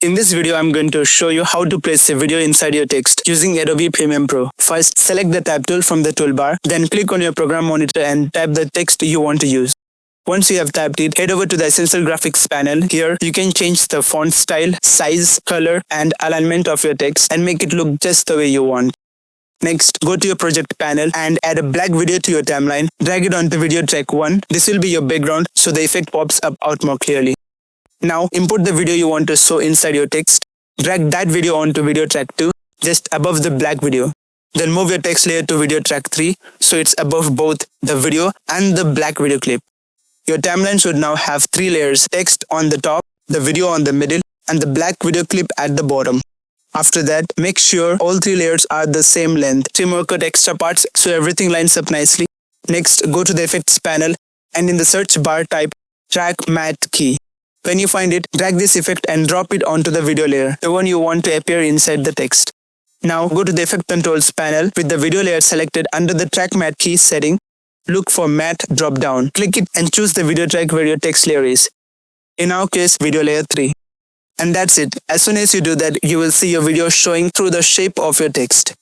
In this video, I'm going to show you how to place a video inside your text using Adobe Premiere Pro. First, select the Tab tool from the toolbar, then click on your program monitor and type the text you want to use. Once you have typed it, head over to the Essential Graphics panel. Here, you can change the font style, size, color, and alignment of your text and make it look just the way you want. Next, go to your project panel and add a black video to your timeline. Drag it onto video track 1. This will be your background, so the effect pops up out more clearly. Now, import the video you want to show inside your text. Drag that video onto video track 2, just above the black video. Then move your text layer to video track 3, so it's above both the video and the black video clip. Your timeline should now have 3 layers: text on the top, the video on the middle, and the black video clip at the bottom. After that, make sure all 3 layers are the same length. Trim or cut extra parts so everything lines up nicely. Next, go to the Effects panel and in the search bar type Track Matte Key. When you find it, drag this effect and drop it onto the video layer, the one you want to appear inside the text. Now, go to the Effect Controls panel with the video layer selected under the Track Matte Key setting. Look for Matte drop down. Click it and choose the video track where your text layer is. In our case, video layer 3. And that's it. As soon as you do that, you will see your video showing through the shape of your text.